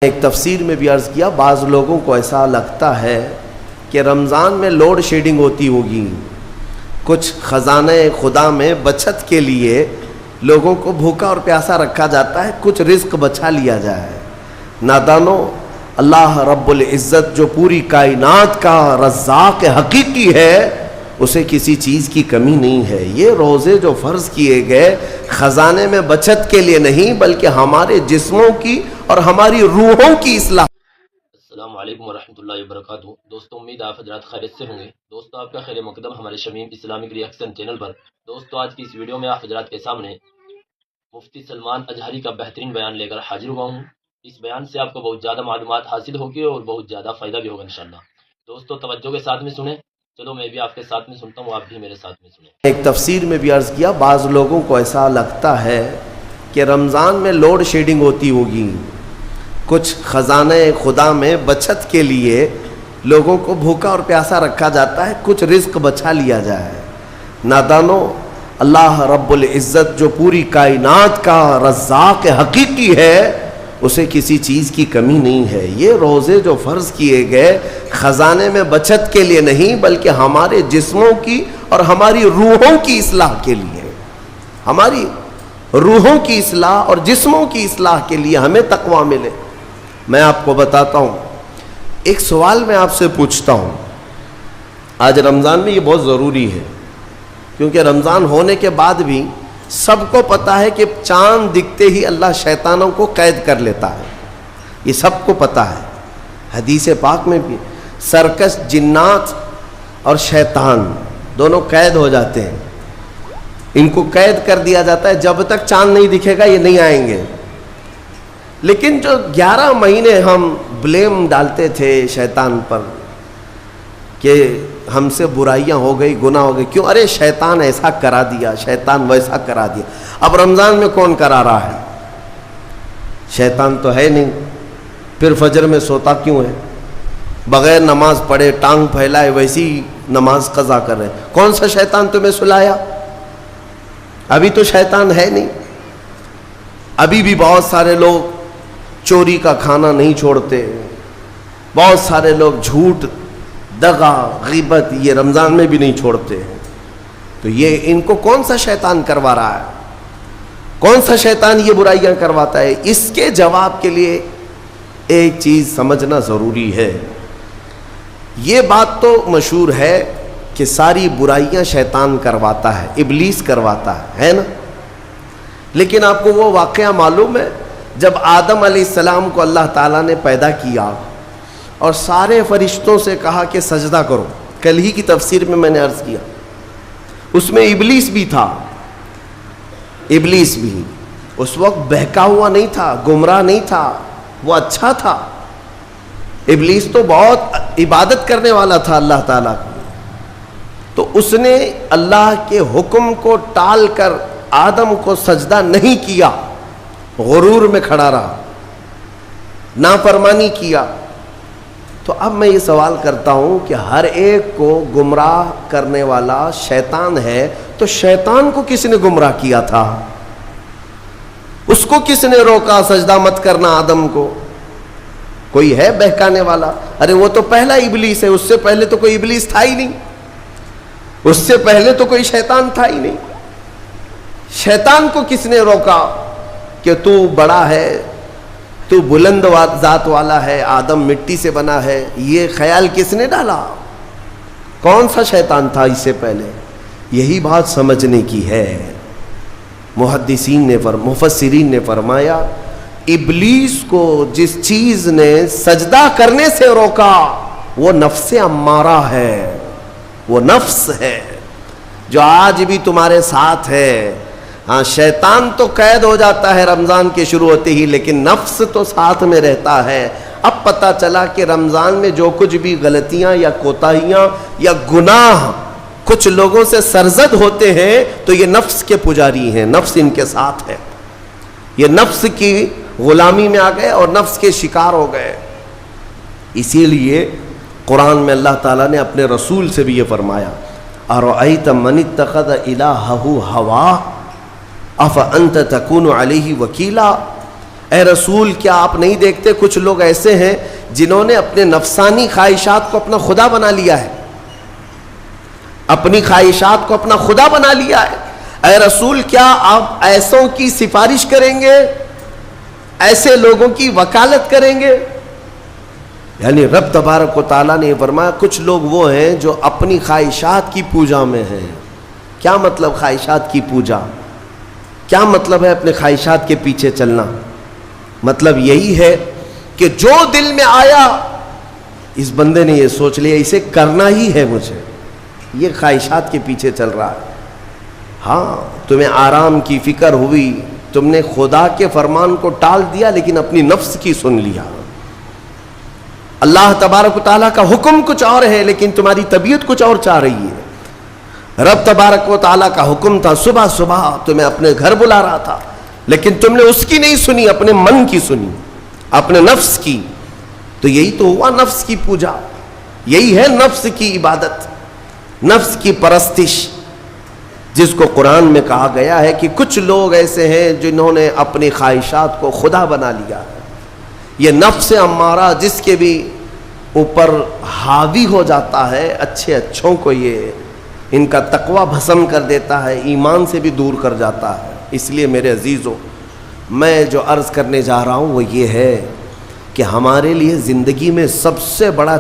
ایک تفسیر میں بھی عرض کیا، بعض لوگوں کو ایسا لگتا ہے کہ رمضان میں لوڈ شیڈنگ ہوتی ہوگی، کچھ خزانہ خدا میں بچت کے لیے لوگوں کو بھوکا اور پیاسا رکھا جاتا ہے، کچھ رزق بچا لیا جائے۔ نادانو، اللہ رب العزت جو پوری کائنات کا رزاق حقیقی ہے، اسے کسی چیز کی کمی نہیں ہے۔ یہ روزے جو فرض کیے گئے خزانے میں بچت کے لیے نہیں، بلکہ ہمارے جسموں کی اور ہماری روحوں کی اصلاح۔ السلام علیکم ورحمۃ اللہ وبرکاتہ۔ دوستو، امید آپ حضرات خیریت سے ہوں گے۔ دوستو، آپ کا خیر مقدم ہمارے شمیم اسلامک ریئیکشن چینل پر۔ دوستو، آج کی اس ویڈیو میں آپ حضرات کے سامنے مفتی سلمان اجہری کا بہترین بیان لے کر حاضر ہوا ہوں۔ اس بیان سے آپ کو بہت زیادہ معلومات حاصل ہوگی اور بہت زیادہ فائدہ بھی ہوگا انشاءاللہ۔ دوستو، توجہ کے ساتھ میں سنیں۔ چلو میں بھی آپ کے ساتھ میں سنتا ہوں، آپ بھی میرے ساتھ میں سنیں۔ ایک تفسیر میں بھی عرض کیا، بعض لوگوں کو ایسا لگتا ہے کہ رمضان میں لوڈ شیڈنگ ہوتی ہوگی، کچھ خزانہ خدا میں بچت کے لیے لوگوں کو بھوکا اور پیاسا رکھا جاتا ہے، کچھ رزق بچا لیا جائے۔ نادانو، اللہ رب العزت جو پوری کائنات کا رزاق حقیقی ہے، اسے کسی چیز کی کمی نہیں ہے۔ یہ روزے جو فرض کیے گئے خزانے میں بچت کے لیے نہیں، بلکہ ہمارے جسموں کی اور ہماری روحوں کی اصلاح کے لیے، ہماری روحوں کی اصلاح اور جسموں کی اصلاح کے لیے ہمیں تقویٰ ملے۔ میں آپ کو بتاتا ہوں، ایک سوال میں آپ سے پوچھتا ہوں، آج رمضان میں یہ بہت ضروری ہے، کیونکہ رمضان ہونے کے بعد بھی سب کو پتہ ہے کہ چاند دکھتے ہی اللہ شیطانوں کو قید کر لیتا ہے، یہ سب کو پتہ ہے۔ حدیث پاک میں بھی سرکش جنات اور شیطان دونوں قید ہو جاتے ہیں، ان کو قید کر دیا جاتا ہے، جب تک چاند نہیں دکھے گا یہ نہیں آئیں گے۔ لیکن جو 11 مہینے ہم بلیم ڈالتے تھے شیطان پر کہ ہم سے برائیاں ہو گئی، گناہ ہو گئی، کیوں؟ ارے شیطان ایسا کرا دیا، شیطان ویسا کرا دیا۔ اب رمضان میں کون کرا رہا ہے؟ شیطان تو ہے نہیں، پھر فجر میں سوتا کیوں ہے؟ بغیر نماز پڑھے ٹانگ پھیلائے ویسی نماز قضا کر رہے۔ کون سا شیطان تمہیں سلایا؟ ابھی تو شیطان ہے نہیں۔ ابھی بھی بہت سارے لوگ چوری کا کھانا نہیں چھوڑتے، بہت سارے لوگ جھوٹ، دغا، غیبت یہ رمضان میں بھی نہیں چھوڑتے ہیں۔ تو یہ ان کو کون سا شیطان کروا رہا ہے؟ کون سا شیطان یہ برائیاں کرواتا ہے؟ اس کے جواب کے لیے ایک چیز سمجھنا ضروری ہے۔ یہ بات تو مشہور ہے کہ ساری برائیاں شیطان کرواتا ہے، ابلیس کرواتا ہے نا؟ لیکن آپ کو وہ واقعہ معلوم ہے جب آدم علیہ السلام کو اللہ تعالیٰ نے پیدا کیا اور سارے فرشتوں سے کہا کہ سجدہ کرو؟ کل ہی کی تفسیر میں نے عرض کیا، اس میں ابلیس بھی تھا۔ ابلیس بھی اس وقت بہکا ہوا نہیں تھا، گمراہ نہیں تھا، وہ اچھا تھا۔ ابلیس تو بہت عبادت کرنے والا تھا اللہ تعالیٰ کی، تو اس نے اللہ کے حکم کو ٹال کر آدم کو سجدہ نہیں کیا، غرور میں کھڑا رہا، نافرمانی کیا۔ تو اب میں یہ سوال کرتا ہوں کہ ہر ایک کو گمراہ کرنے والا شیطان ہے، تو شیطان کو کس نے گمراہ کیا تھا؟ اس کو کس نے روکا سجدہ مت کرنا آدم کو؟ کوئی ہے بہکانے والا؟ ارے وہ تو پہلا ابلیس ہے، اس سے پہلے تو کوئی ابلیس تھا ہی نہیں، اس سے پہلے تو کوئی شیطان تھا ہی نہیں۔ شیطان کو کس نے روکا کہ تو بڑا ہے، تو بلند ذات والا ہے، آدم مٹی سے بنا ہے؟ یہ خیال کس نے ڈالا؟ کون سا شیطان تھا اس سے پہلے؟ یہی بات سمجھنے کی ہے۔ محدثین نے مفسرین نے فرمایا، ابلیس کو جس چیز نے سجدہ کرنے سے روکا وہ نفس امارہ ہے، وہ نفس ہے جو آج بھی تمہارے ساتھ ہے۔ ہاں، شیطان تو قید ہو جاتا ہے رمضان کے شروع ہوتے ہی، لیکن نفس تو ساتھ میں رہتا ہے۔ اب پتہ چلا کہ رمضان میں جو کچھ بھی غلطیاں یا کوتاہیاں یا گناہ کچھ لوگوں سے سرزد ہوتے ہیں تو یہ نفس کے پجاری ہیں، نفس ان کے ساتھ ہے، یہ نفس کی غلامی میں آ گئے اور نفس کے شکار ہو گئے۔ اسی لیے قرآن میں اللہ تعالیٰ نے اپنے رسول سے بھی یہ فرمایا، اَرَأَيْتَ مَنِ اتَّخَذَ إِلَٰهَهُ هَوَاهُ افانت تکون علیہ وکیلا، اے رسول کیا آپ نہیں دیکھتے کچھ لوگ ایسے ہیں جنہوں نے اپنے نفسانی خواہشات کو اپنا خدا بنا لیا ہے، اپنی خواہشات کو اپنا خدا بنا لیا ہے۔ اے رسول کیا آپ ایسوں کی سفارش کریں گے، ایسے لوگوں کی وکالت کریں گے؟ یعنی رب تبارک و تعالیٰ نے فرمایا کچھ لوگ وہ ہیں جو اپنی خواہشات کی پوجا میں ہیں۔ کیا مطلب خواہشات کی پوجا؟ کیا مطلب ہے اپنے خواہشات کے پیچھے چلنا؟ مطلب یہی ہے کہ جو دل میں آیا اس بندے نے یہ سوچ لیا اسے کرنا ہی ہے مجھے، یہ خواہشات کے پیچھے چل رہا ہے۔ ہاں تمہیں آرام کی فکر ہوئی، تم نے خدا کے فرمان کو ٹال دیا لیکن اپنی نفس کی سن لیا۔ اللہ تبارک و تعالیٰ کا حکم کچھ اور ہے لیکن تمہاری طبیعت کچھ اور چاہ رہی ہے۔ رب تبارک و تعالیٰ کا حکم تھا صبح صبح تمہیں اپنے گھر بلا رہا تھا لیکن تم نے اس کی نہیں سنی، اپنے من کی سنی، اپنے نفس کی۔ تو یہی تو ہوا نفس کی پوجا، یہی ہے نفس کی عبادت، نفس کی پرستش، جس کو قرآن میں کہا گیا ہے کہ کچھ لوگ ایسے ہیں جنہوں نے اپنی خواہشات کو خدا بنا لیا ہے۔ یہ نفس امارہ جس کے بھی اوپر حاوی ہو جاتا ہے، اچھے اچھوں کو یہ ان کا تقوی بھسم کر دیتا ہے، ایمان سے بھی دور کر جاتا ہے۔ اس لیے میرے عزیزوں میں جو عرض کرنے جا رہا ہوں وہ یہ ہے کہ ہمارے لیے زندگی میں سب سے بڑا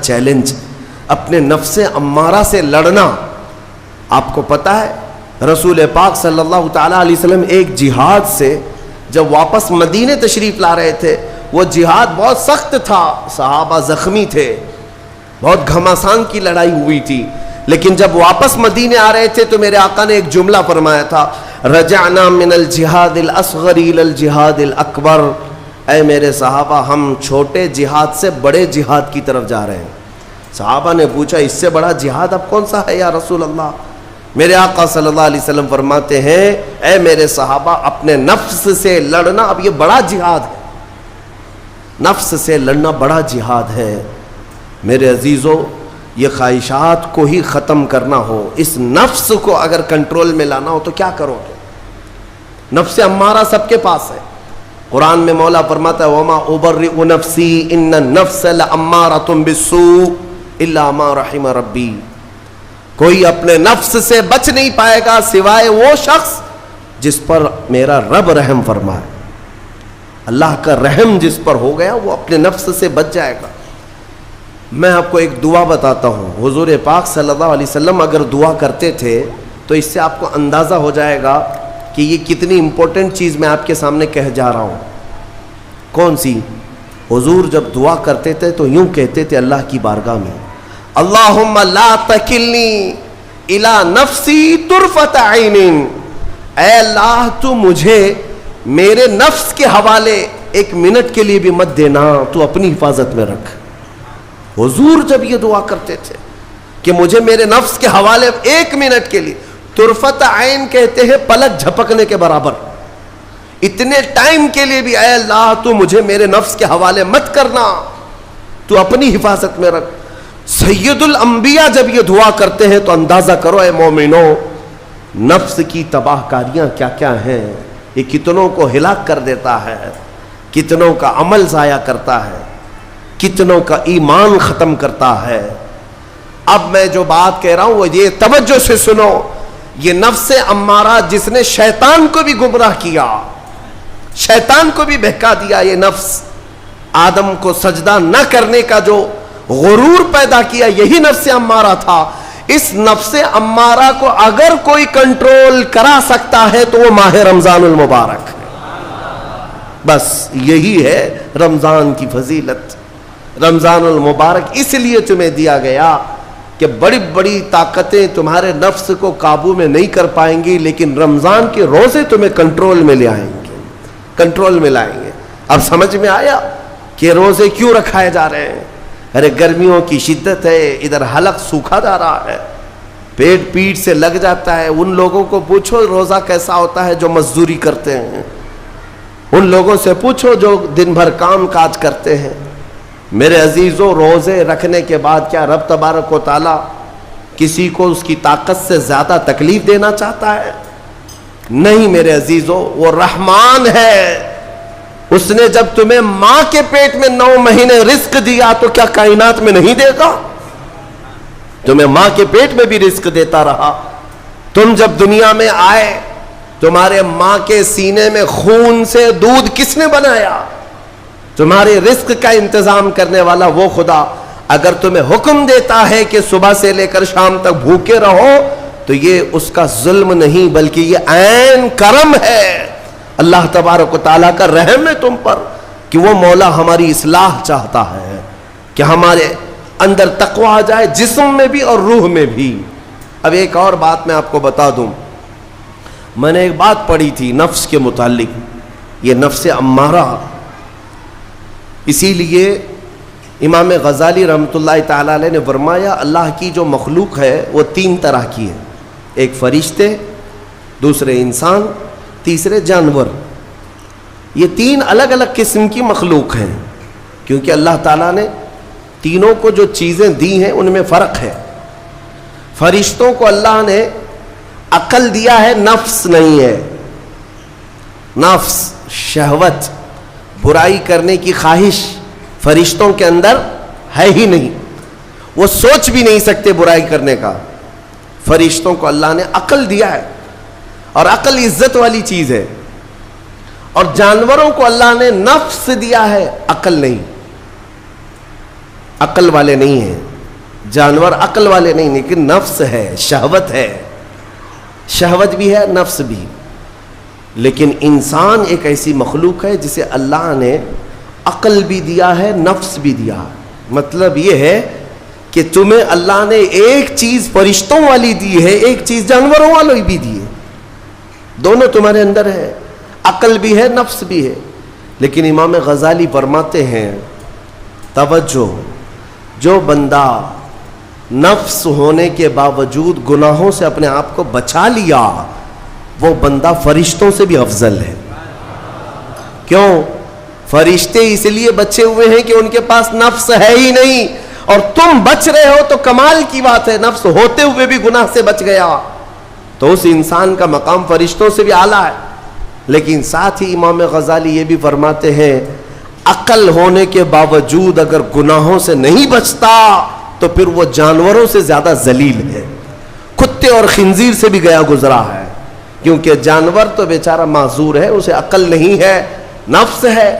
چیلنج اپنے نفس امارہ سے لڑنا۔ آپ کو پتہ ہے رسول پاک صلی اللہ تعالیٰ علیہ وسلم ایک جہاد سے جب واپس مدینے تشریف لا رہے تھے، وہ جہاد بہت سخت تھا، صحابہ زخمی تھے، بہت گھماسان کی لڑائی ہوئی تھی، لیکن جب واپس مدینے آ رہے تھے تو میرے آقا نے ایک جملہ فرمایا تھا، رجعنا من الجہاد الاصغر الى الجہاد الاکبر۔ اے میرے صحابہ ہم چھوٹے جہاد سے بڑے جہاد کی طرف جا رہے ہیں۔ صحابہ نے پوچھا اس سے بڑا جہاد اب کون سا ہے یا رسول اللہ؟ میرے آقا صلی اللہ علیہ وسلم فرماتے ہیں اے میرے صحابہ اپنے نفس سے لڑنا اب یہ بڑا جہاد ہے، نفس سے لڑنا بڑا جہاد ہے۔ میرے عزیزو یہ خواہشات کو ہی ختم کرنا ہو، اس نفس کو اگر کنٹرول میں لانا ہو تو کیا کرو گے؟ نفس امارہ سب کے پاس ہے۔ قرآن میں مولا فرماتا ہے وَمَا أُبَرِّئُ نَفْسِي إِنَّ النَّفْسَ لَأَمَّارَةٌ بِالسُّوءِ إِلَّا مَا رَحِمَ رَبِّي۔ کوئی اپنے نفس سے بچ نہیں پائے گا سوائے وہ شخص جس پر میرا رب رحم فرمائے۔ اللہ کا رحم جس پر ہو گیا وہ اپنے نفس سے بچ جائے گا۔ میں آپ کو ایک دعا بتاتا ہوں، حضور پاک صلی اللہ علیہ وسلم اگر دعا کرتے تھے تو اس سے آپ کو اندازہ ہو جائے گا کہ یہ کتنی امپورٹنٹ چیز میں آپ کے سامنے کہہ جا رہا ہوں۔ کون سی؟ حضور جب دعا کرتے تھے تو یوں کہتے تھے اللہ کی بارگاہ میں، اللہم لا تکلنی الی نفسی طرفۃ عین۔ اے اللہ تو مجھے میرے نفس کے حوالے ایک منٹ کے لیے بھی مت دینا، تو اپنی حفاظت میں رکھ۔ حضور جب یہ دعا کرتے تھے کہ مجھے میرے نفس کے حوالے ایک منٹ کے لیے، طرفۃ عین کہتے ہیں پلک جھپکنے کے برابر، اتنے ٹائم کے لیے بھی اے اللہ تو مجھے میرے نفس کے حوالے مت کرنا، تو اپنی حفاظت میں رکھ۔ سید الانبیاء جب یہ دعا کرتے ہیں تو اندازہ کرو اے مومنو نفس کی تباہ کاریاں کیا کیا ہیں، یہ کتنوں کو ہلاک کر دیتا ہے، کتنوں کا عمل ضائع کرتا ہے، کتنوں کا ایمان ختم کرتا ہے۔ اب میں جو بات کہہ رہا ہوں وہ یہ توجہ سے سنو، یہ نفس امارہ جس نے شیطان کو بھی گمراہ کیا، شیطان کو بھی بہکا دیا، یہ نفس آدم کو سجدہ نہ کرنے کا جو غرور پیدا کیا یہی نفس امارہ تھا۔ اس نفس امارہ کو اگر کوئی کنٹرول کرا سکتا ہے تو وہ ماہ رمضان المبارک، بس یہی ہے رمضان کی فضیلت۔ رمضان المبارک اس لیے تمہیں دیا گیا کہ بڑی بڑی طاقتیں تمہارے نفس کو قابو میں نہیں کر پائیں گی، لیکن رمضان کے روزے تمہیں کنٹرول میں لے آئیں گے، کنٹرول میں لائیں گے۔ اب سمجھ میں آیا کہ روزے کیوں رکھائے جا رہے ہیں؟ ارے گرمیوں کی شدت ہے، ادھر حلق سوکھا جا رہا ہے، پیٹ سے لگ جاتا ہے۔ ان لوگوں کو پوچھو روزہ کیسا ہوتا ہے جو مزدوری کرتے ہیں، ان لوگوں سے پوچھو جو دن بھر کام کاج کرتے ہیں۔ میرے عزیزوں روزے رکھنے کے بعد کیا رب تبارک و تعالی کسی کو اس کی طاقت سے زیادہ تکلیف دینا چاہتا ہے؟ نہیں میرے عزیزو، وہ رحمان ہے۔ اس نے جب تمہیں ماں کے پیٹ میں 9 مہینے رزق دیا تو کیا کائنات میں نہیں دے گا؟ تمہیں ماں کے پیٹ میں بھی رزق دیتا رہا۔ تم جب دنیا میں آئے، تمہارے ماں کے سینے میں خون سے دودھ کس نے بنایا؟ تمہارے رزق کا انتظام کرنے والا وہ خدا۔ اگر تمہیں حکم دیتا ہے کہ صبح سے لے کر شام تک بھوکے رہو تو یہ اس کا ظلم نہیں بلکہ یہ عین کرم ہے۔ اللہ تبارک و تعالیٰ کا رحم ہے تم پر کہ وہ مولا ہماری اصلاح چاہتا ہے کہ ہمارے اندر تقوی آ جائے، جسم میں بھی اور روح میں بھی۔ اب ایک اور بات میں آپ کو بتا دوں، میں نے ایک بات پڑھی تھی نفس کے متعلق، یہ نفس امارہ۔ اسی لیے امام غزالی رحمۃ اللہ تعالیٰ علیہ نے فرمایا اللہ کی جو مخلوق ہے وہ 3 طرح کی ہے، ایک فرشتے، دوسرے انسان، تیسرے جانور۔ یہ 3 الگ الگ قسم کی مخلوق ہیں، کیونکہ اللہ تعالیٰ نے تینوں کو جو چیزیں دی ہیں ان میں فرق ہے۔ فرشتوں کو اللہ نے عقل دیا ہے، نفس نہیں ہے۔ نفس، شہوت، برائی کرنے کی خواہش فرشتوں کے اندر ہے ہی نہیں، وہ سوچ بھی نہیں سکتے برائی کرنے کا۔ فرشتوں کو اللہ نے عقل دیا ہے، اور عقل عزت والی چیز ہے۔ اور جانوروں کو اللہ نے نفس دیا ہے، عقل نہیں، عقل والے نہیں ہیں جانور، عقل والے نہیں، لیکن نفس ہے، شہوت ہے، شہوت بھی ہے، نفس بھی۔ لیکن انسان ایک ایسی مخلوق ہے جسے اللہ نے عقل بھی دیا ہے، نفس بھی دیا ہے۔ مطلب یہ ہے کہ تمہیں اللہ نے ایک چیز فرشتوں والی دی ہے، ایک چیز جانوروں والی بھی دی ہے، دونوں تمہارے اندر ہے، عقل بھی ہے، نفس بھی ہے۔ لیکن امام غزالی فرماتے ہیں توجہ، جو بندہ نفس ہونے کے باوجود گناہوں سے اپنے آپ کو بچا لیا وہ بندہ فرشتوں سے بھی افضل ہے۔ کیوں؟ فرشتے اس لیے بچے ہوئے ہیں کہ ان کے پاس نفس ہے ہی نہیں، اور تم بچ رہے ہو تو کمال کی بات ہے، نفس ہوتے ہوئے بھی گناہ سے بچ گیا تو اس انسان کا مقام فرشتوں سے بھی اعلیٰ ہے۔ لیکن ساتھ ہی امام غزالی یہ بھی فرماتے ہیں عقل ہونے کے باوجود اگر گناہوں سے نہیں بچتا تو پھر وہ جانوروں سے زیادہ ذلیل ہے، کتے اور خنزیر سے بھی گیا گزرا ہے، کیونکہ جانور تو بیچارہ معذور ہے، اسے عقل نہیں ہے، نفس ہے۔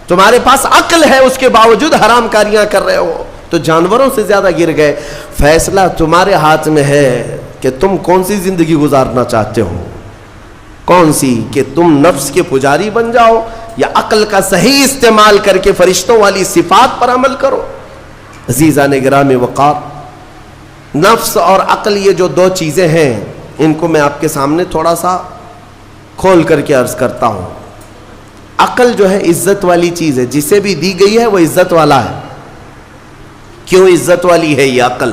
تمہارے پاس عقل ہے، اس کے باوجود حرام کاریاں کر رہے ہو تو جانوروں سے زیادہ گر گئے۔ فیصلہ تمہارے ہاتھ میں ہے کہ تم کون سی زندگی گزارنا چاہتے ہو، کون سی، کہ تم نفس کے پجاری بن جاؤ یا عقل کا صحیح استعمال کر کے فرشتوں والی صفات پر عمل کرو۔ عزیزان گرامی وقار، نفس اور عقل یہ جو 2 چیزیں ہیں ان کو میں آپ کے سامنے تھوڑا سا کھول کر کے عرض کرتا ہوں۔ عقل جو ہے عزت والی چیز ہے، جسے بھی دی گئی ہے وہ عزت والا ہے۔ کیوں عزت والی ہے یہ عقل؟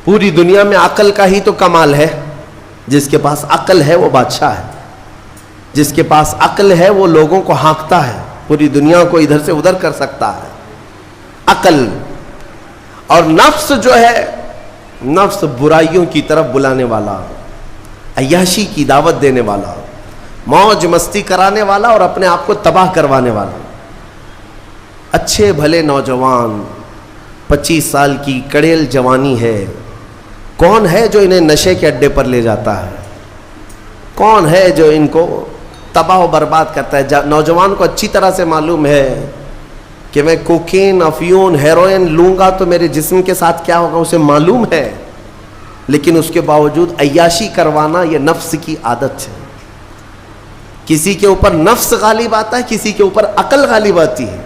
پوری دنیا میں عقل کا ہی تو کمال ہے، جس کے پاس عقل ہے وہ بادشاہ ہے، جس کے پاس عقل ہے وہ لوگوں کو ہانکتا ہے، پوری دنیا کو ادھر سے ادھر کر سکتا ہے۔ عقل اور نفس جو ہے، نفس برائیوں کی طرف بلانے والا، عیاشی کی دعوت دینے والا، موج مستی کرانے والا اور اپنے آپ کو تباہ کروانے والا۔ اچھے بھلے نوجوان 25 سال کی کڑیل جوانی ہے، کون ہے جو انہیں نشے کے اڈے پر لے جاتا ہے؟ کون ہے جو ان کو تباہ و برباد کرتا ہے؟ نوجوان کو اچھی طرح سے معلوم ہے کہ میں کوکین، افیون، ہیروئن لوں گا تو میرے جسم کے ساتھ کیا ہوگا، اسے معلوم ہے، لیکن اس کے باوجود عیاشی کروانا یہ نفس کی عادت ہے۔ کسی کے اوپر نفس غالب آتا ہے، کسی کے اوپر عقل غالب آتی ہے۔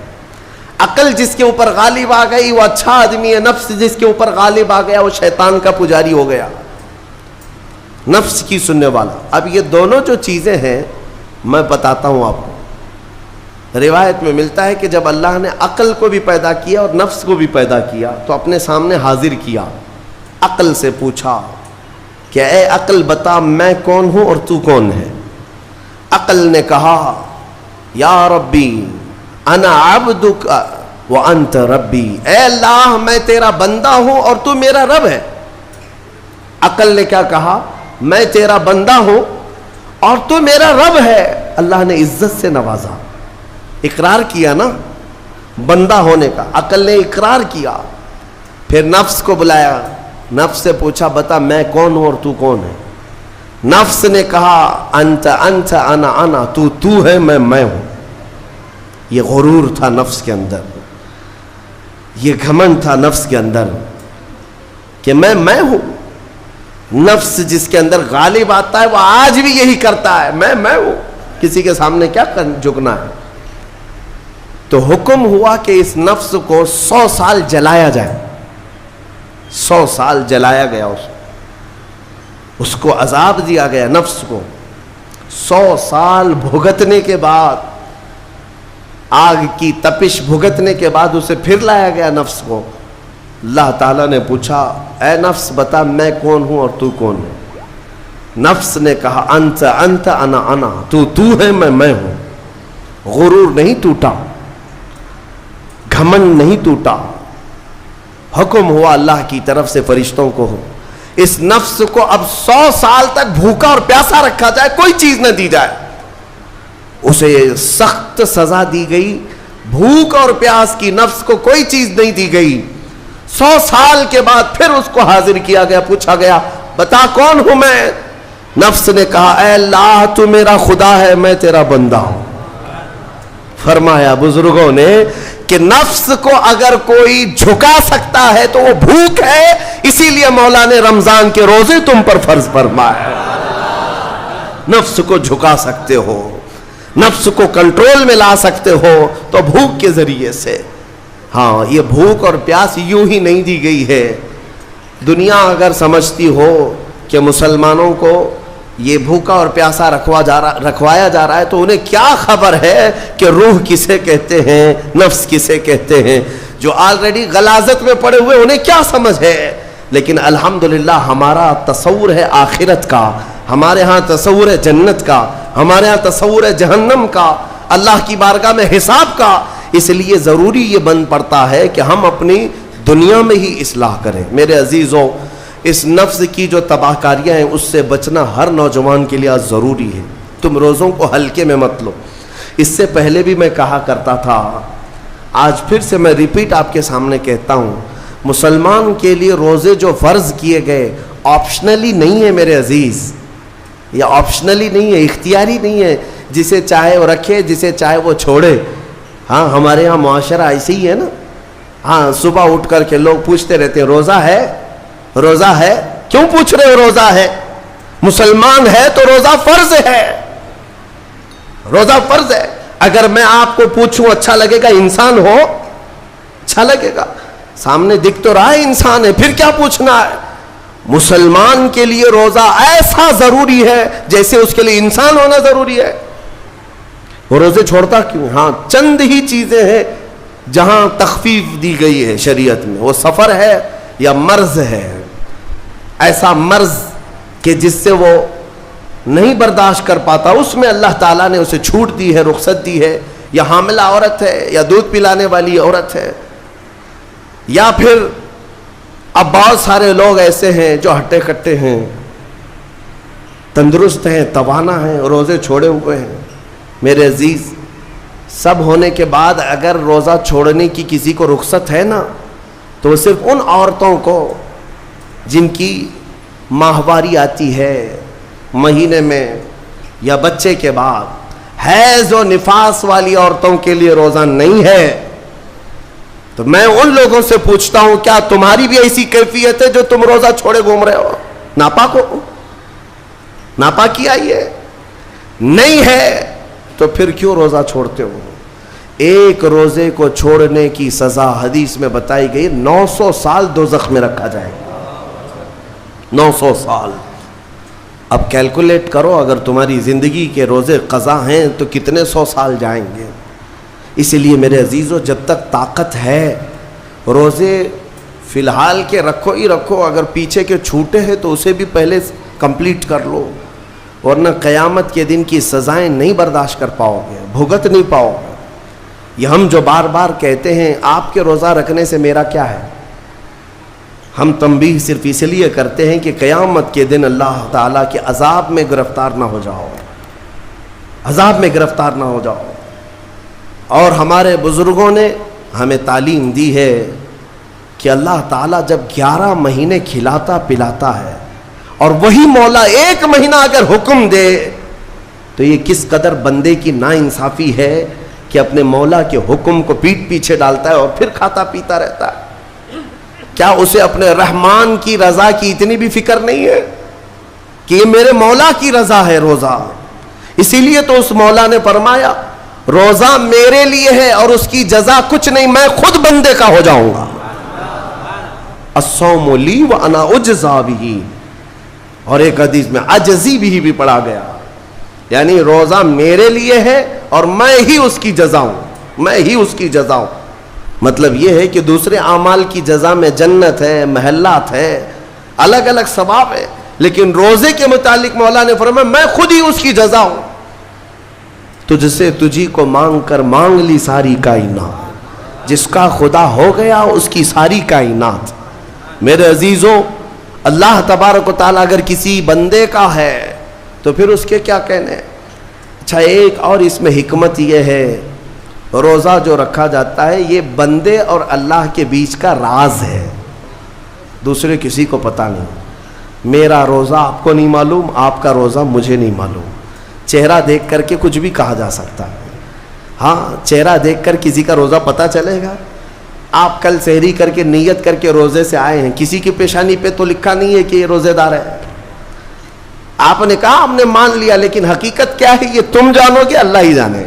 عقل جس کے اوپر غالب آ گئی وہ اچھا آدمی ہے، نفس جس کے اوپر غالب آ گیا وہ شیطان کا پجاری ہو گیا، نفس کی سننے والا۔ اب یہ دونوں جو چیزیں ہیں میں بتاتا ہوں آپ کو۔ روایت میں ملتا ہے کہ جب اللہ نے عقل کو بھی پیدا کیا اور نفس کو بھی پیدا کیا تو اپنے سامنے حاضر کیا، عقل سے پوچھا کہ اے عقل بتا میں کون ہوں اور تو کون ہے؟ عقل نے کہا یا ربی انا عبدک وانت ربی، اے اللہ میں تیرا بندہ ہوں اور تو میرا رب ہے۔ عقل نے کیا کہا؟ میں تیرا بندہ ہوں اور تو میرا رب ہے. اللہ نے عزت سے نوازا, اقرار کیا نا بندہ ہونے کا, عقل نے اقرار کیا. پھر نفس کو بلایا, نفس سے پوچھا بتا میں کون ہوں اور تو کون ہے. نفس نے کہا انت انت انا انا, تو ہے میں ہوں. یہ غرور تھا نفس کے اندر, یہ گھمنڈ تھا نفس کے اندر کہ میں ہوں. نفس جس کے اندر غالب آتا ہے وہ آج بھی یہی کرتا ہے, میں ہوں, کسی کے سامنے کیا جھکنا ہے. تو حکم ہوا کہ اس نفس کو 100 سال جلایا جائے. 100 سال جلایا گیا, اس کو عذاب دیا گیا نفس کو. 100 سال بھگتنے کے بعد, آگ کی تپش بھگتنے کے بعد اسے پھر لایا گیا نفس کو. اللہ تعالیٰ نے پوچھا اے نفس بتا میں کون ہوں اور تو کون ہے. نفس نے کہا انت انت انا انا, تو ہے میں ہوں. غرور نہیں ٹوٹا, گھمنڈ نہیں ٹوٹا. حکم ہوا اللہ کی طرف سے فرشتوں کو, اس نفس کو اب 100 سال تک بھوکا اور پیاسا رکھا جائے, کوئی چیز نہ دی جائے. اسے سخت سزا دی گئی. بھوک اور پیاس کی نفس کو کوئی چیز نہیں دی گئی. 100 سال کے بعد پھر اس کو حاضر کیا گیا, پوچھا گیا بتا کون ہوں میں. نفس نے کہا اے اللہ تو میرا خدا ہے, میں تیرا بندہ ہوں. فرمایا بزرگوں نے کہ نفس کو اگر کوئی جھکا سکتا ہے تو وہ بھوک ہے, اسی لیے مولا نے رمضان کے روزے تم پر فرض فرمایا. نفس کو جھکا سکتے ہو, نفس کو کنٹرول میں لا سکتے ہو تو بھوک کے ذریعے سے. ہاں یہ بھوک اور پیاس یوں ہی نہیں دی گئی ہے. دنیا اگر سمجھتی ہو کہ مسلمانوں کو یہ بھوکا اور پیاسا رکھوایا جا رہا ہے تو انہیں کیا خبر ہے کہ روح کسے کہتے ہیں, نفس کسے کہتے ہیں. جو آلریڈی غلاظت میں پڑے ہوئے انہیں کیا سمجھ ہے. لیکن الحمدللہ ہمارا تصور ہے آخرت کا, ہمارے ہاں تصور ہے جنت کا, ہمارے ہاں تصور ہے جہنم کا, اللہ کی بارگاہ میں حساب کا. اس لیے ضروری یہ بن پڑتا ہے کہ ہم اپنی دنیا میں ہی اصلاح کریں. میرے عزیزوں, اس نفس کی جو تباہ کاریاں ہیں اس سے بچنا ہر نوجوان کے لیے ضروری ہے. تم روزوں کو ہلکے میں مت لو. اس سے پہلے بھی میں کہا کرتا تھا, آج پھر سے میں ریپیٹ آپ کے سامنے کہتا ہوں, مسلمان کے لیے روزے جو فرض کیے گئے آپشنلی نہیں ہے میرے عزیز. یہ آپشنلی نہیں ہے, اختیاری نہیں ہے. جسے چاہے وہ رکھے, جسے چاہے وہ چھوڑے. ہاں ہمارے ہاں معاشرہ ایسے ہی ہے نا. ہاں صبح اٹھ کر کے لوگ پوچھتے رہتے ہیں روزہ ہے, روزہ ہے. کیوں پوچھ رہے ہو روزہ ہے؟ مسلمان ہے تو روزہ فرض ہے, روزہ فرض ہے. اگر میں آپ کو پوچھوں اچھا لگے گا؟ انسان ہو اچھا لگے گا, سامنے دکھ تو رہا ہے انسان ہے, پھر کیا پوچھنا ہے. مسلمان کے لیے روزہ ایسا ضروری ہے جیسے اس کے لیے انسان ہونا ضروری ہے. وہ روزے چھوڑتا کیوں؟ ہاں چند ہی چیزیں ہیں جہاں تخفیف دی گئی ہے شریعت میں. وہ سفر ہے یا مرض ہے, ایسا مرض کہ جس سے وہ نہیں برداشت کر پاتا, اس میں اللہ تعالیٰ نے اسے چھوٹ دی ہے, رخصت دی ہے. یا حاملہ عورت ہے, یا دودھ پلانے والی عورت ہے, یا پھر اب بہت سارے لوگ ایسے ہیں جو ہٹے کٹے ہیں, تندرست ہیں, توانا ہیں, روزے چھوڑے ہوئے ہیں. میرے عزیز, سب ہونے کے بعد اگر روزہ چھوڑنے کی کسی کو رخصت ہے نا, تو صرف ان عورتوں کو جن کی ماہواری آتی ہے مہینے میں یا بچے کے بعد, حیض و نفاس والی عورتوں کے لیے روزہ نہیں ہے. تو میں ان لوگوں سے پوچھتا ہوں کیا تمہاری بھی ایسی کیفیت ہے جو تم روزہ چھوڑے گھوم رہے ہو؟ ناپاک ہو, ناپاکی آئی ہے؟ نہیں ہے تو پھر کیوں روزہ چھوڑتے ہو؟ ایک روزے کو چھوڑنے کی سزا حدیث میں بتائی گئی 900 سال دوزخ میں رکھا جائے گا. 900 سال. اب کیلکولیٹ کرو, اگر تمہاری زندگی کے روزے قضا ہیں تو کتنے 100 سال جائیں گے. اسی لیے میرے عزیزو, جب تک طاقت ہے روزے فی الحال کے رکھو ہی رکھو. اگر پیچھے کے چھوٹے ہیں تو اسے بھی پہلے کمپلیٹ کر لو, ورنہ قیامت کے دن کی سزائیں نہیں برداشت کر پاؤ گے, بھگت نہیں پاؤ گے. یہ ہم جو بار بار کہتے ہیں آپ کے روزہ رکھنے سے میرا کیا ہے, ہم تنبیہ صرف اس لیے کرتے ہیں کہ قیامت کے دن اللہ تعالیٰ کے عذاب میں گرفتار نہ ہو جاؤ. عذاب میں گرفتار نہ ہو جاؤ. اور ہمارے بزرگوں نے ہمیں تعلیم دی ہے کہ اللہ تعالیٰ جب 11 مہینے کھلاتا پلاتا ہے اور وہی مولا 1 مہینہ اگر حکم دے تو یہ کس قدر بندے کی ناانصافی ہے کہ اپنے مولا کے حکم کو پیٹ پیچھے ڈالتا ہے اور پھر کھاتا پیتا رہتا ہے. کیا اسے اپنے رحمان کی رضا کی اتنی بھی فکر نہیں ہے کہ یہ میرے مولا کی رضا ہے روزہ؟ اسی لیے تو اس مولا نے فرمایا روزہ میرے لیے ہے اور اس کی جزا کچھ نہیں، میں خود بندے کا ہو جاؤں گا. الصوم لی وانا اجزا بہ. اور ایک حدیث میں عجزی بھی پڑھا گیا، یعنی روزہ میرے لیے ہے اور میں ہی اس کی جزا ہوں، میں ہی اس کی جزا ہوں. مطلب یہ ہے کہ دوسرے اعمال کی جزا میں جنت ہے، محلات ہے، الگ الگ ثواب ہے، لیکن روزے کے متعلق مولا نے فرمایا میں خود ہی اس کی جزا ہوں. تجھ سے تجھی کو مانگ کر مانگ لی ساری کائنات، جس کا خدا ہو گیا اس کی ساری کائنات. میرے عزیزوں، اللہ تبارک و تعالیٰ اگر کسی بندے کا ہے تو پھر اس کے کیا کہنے. اچھا، ایک اور اس میں حکمت یہ ہے، روزہ جو رکھا جاتا ہے یہ بندے اور اللہ کے بیچ کا راز ہے، دوسرے کسی کو پتہ نہیں. میرا روزہ آپ کو نہیں معلوم، آپ کا روزہ مجھے نہیں معلوم. چہرہ دیکھ کر کے کچھ بھی کہا جا سکتا ہے. ہاں، چہرہ دیکھ کر کسی کا روزہ پتہ چلے گا. آپ کل سحری کر کے نیت کر کے روزے سے آئے ہیں، کسی کی پیشانی پہ تو لکھا نہیں ہے کہ یہ روزے دار ہے. آپ نے کہا ہم نے مان لیا، لیکن حقیقت کیا ہے یہ تم جانو گے، اللہ ہی جانے.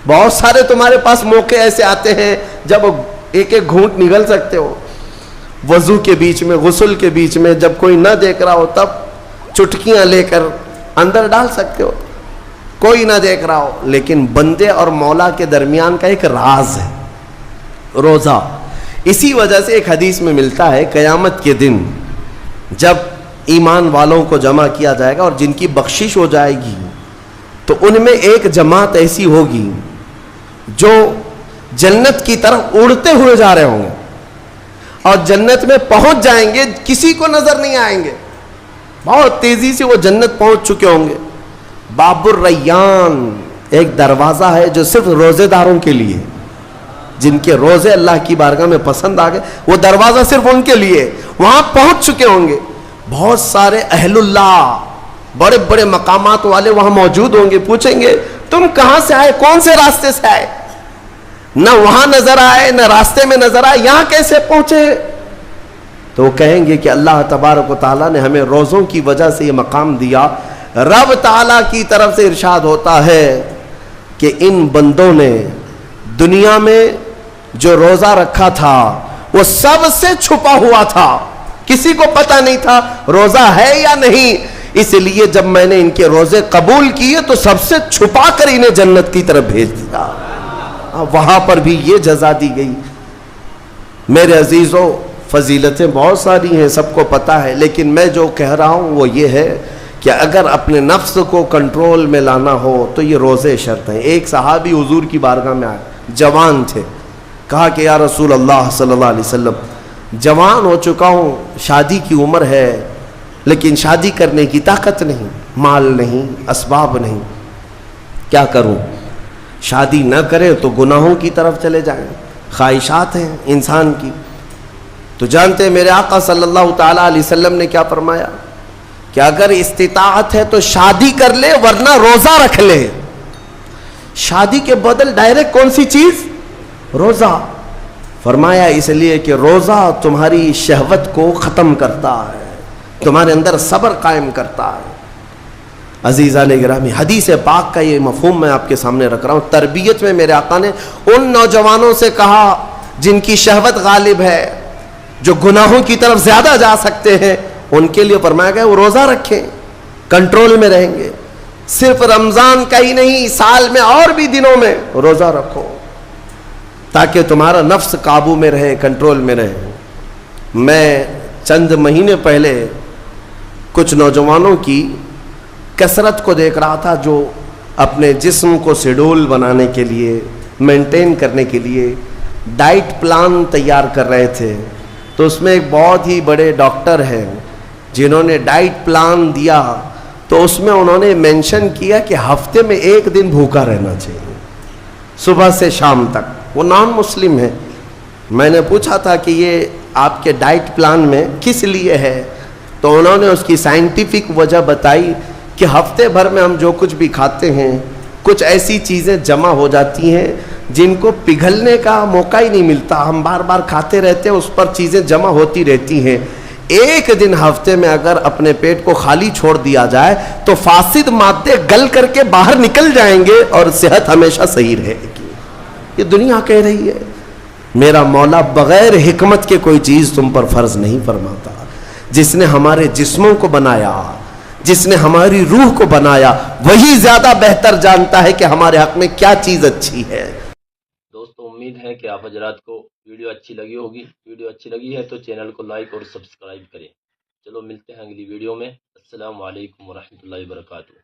بہت سارے تمہارے پاس موقع ایسے آتے ہیں جب ایک ایک گھونٹ نگل سکتے ہو، وضو کے بیچ میں، غسل کے بیچ میں، جب کوئی نہ دیکھ رہا ہو تب چٹکیاں لے کر اندر ڈال سکتے ہو، کوئی نہ دیکھ رہا ہو. لیکن بندے اور مولا کے درمیان کا ایک راز ہے روزہ. اسی وجہ سے ایک حدیث میں ملتا ہے قیامت کے دن جب ایمان والوں کو جمع کیا جائے گا اور جن کی بخشش ہو جائے گی تو ان میں ایک جماعت ایسی ہوگی جو جنت کی طرف اڑتے ہوئے جا رہے ہوں گے اور جنت میں پہنچ جائیں گے، کسی کو نظر نہیں آئیں گے، بہت تیزی سے وہ جنت پہنچ چکے ہوں گے. باب الریان ایک دروازہ ہے جو صرف روزے داروں کے لیے، جن کے روزے اللہ کی بارگاہ میں پسند آ گئے، وہ دروازہ صرف ان کے لیے. وہاں پہنچ چکے ہوں گے، بہت سارے اہل اللہ، بڑے بڑے مقامات والے وہاں موجود ہوں گے. پوچھیں گے تم کہاں سے آئے، کون سے راستے سے آئے؟ نہ وہاں نظر آئے نہ راستے میں نظر آئے، یہاں کیسے پہنچے؟ تو وہ کہیں گے کہ اللہ تبارک و تعالیٰ نے ہمیں روزوں کی وجہ سے یہ مقام دیا. رب تعالیٰ کی طرف سے ارشاد ہوتا ہے کہ ان بندوں نے دنیا میں جو روزہ رکھا تھا وہ سب سے چھپا ہوا تھا، کسی کو پتہ نہیں تھا روزہ ہے یا نہیں. اس لیے جب میں نے ان کے روزے قبول کیے تو سب سے چھپا کر انہیں جنت کی طرف بھیج دیا. وہاں پر بھی یہ جزا دی گئی. میرے عزیزوں، فضیلتیں بہت ساری ہیں، سب کو پتہ ہے، لیکن میں جو کہہ رہا ہوں وہ یہ ہے کہ اگر اپنے نفس کو کنٹرول میں لانا ہو تو یہ روزے شرط ہیں. ایک صحابی حضور کی بارگاہ میں آئے، جوان تھے، کہا کہ یا رسول اللہ صلی اللہ علیہ وسلم، جوان ہو چکا ہوں، شادی کی عمر ہے، لیکن شادی کرنے کی طاقت نہیں، مال نہیں، اسباب نہیں، کیا کروں؟ شادی نہ کرے تو گناہوں کی طرف چلے جائیں، خواہشات ہیں انسان کی. تو جانتے ہیں میرے آقا صلی اللہ تعالیٰ علیہ وسلم نے کیا فرمایا کہ اگر استطاعت ہے تو شادی کر لے ورنہ روزہ رکھ لے. شادی کے بدل ڈائریکٹ کون سی چیز؟ روزہ. فرمایا اس لیے کہ روزہ تمہاری شہوت کو ختم کرتا ہے، تمہارے اندر صبر قائم کرتا ہے. عزیزان گرامی، حدیث پاک کا یہ مفہوم میں آپ کے سامنے رکھ رہا ہوں. تربیت میں میرے آقا نے ان نوجوانوں سے کہا جن کی شہوت غالب ہے، جو گناہوں کی طرف زیادہ جا سکتے ہیں، ان کے لیے فرمایا گیا وہ روزہ رکھیں، کنٹرول میں رہیں گے. صرف رمضان کا ہی نہیں، سال میں اور بھی دنوں میں روزہ رکھو تاکہ تمہارا نفس قابو میں رہے، کنٹرول میں رہے. میں چند مہینے پہلے کچھ نوجوانوں کی کثرت کو دیکھ رہا تھا جو اپنے جسم کو شیڈول بنانے کے لیے، مینٹین کرنے کے لیے ڈائٹ پلان تیار کر رہے تھے. تو اس میں ایک بہت ہی بڑے ڈاکٹر ہیں جنہوں نے ڈائٹ پلان دیا تو اس میں انہوں نے مینشن کیا کہ ہفتے میں 1 دن بھوکا رہنا چاہیے، صبح سے شام تک۔ وہ نان مسلم ہے، میں نے پوچھا تھا کہ یہ آپ کے ڈائٹ پلان میں کس لیے ہے، تو انہوں نے اس کی سائنٹیفک وجہ بتائی کہ ہفتے بھر میں ہم جو کچھ بھی کھاتے ہیں، کچھ ایسی چیزیں جمع ہو جاتی ہیں جن کو پگھلنے کا موقع ہی نہیں ملتا، ہم بار بار کھاتے رہتے ہیں، اس پر چیزیں جمع ہوتی رہتی ہیں۔ 1 دن ہفتے میں اگر اپنے پیٹ کو خالی چھوڑ دیا جائے تو فاسد مادے گل کر کے باہر نکل جائیں گے اور صحت ہمیشہ صحیح رہے گی۔ یہ دنیا کہہ رہی ہے، میرا مولا بغیر حکمت کے کوئی چیز تم پر فرض نہیں فرماتا۔ جس نے ہمارے جسموں کو بنایا، جس نے ہماری روح کو بنایا، وہی زیادہ بہتر جانتا ہے کہ ہمارے حق میں کیا چیز اچھی ہے۔ دوستو امید ہے کہ آپ حضرات کو ویڈیو اچھی لگی ہوگی۔ ویڈیو اچھی لگی ہے تو چینل کو لائک اور سبسکرائب کریں۔ چلو ملتے ہیں اگلی ویڈیو میں۔ السلام علیکم ورحمۃ اللہ وبرکاتہ۔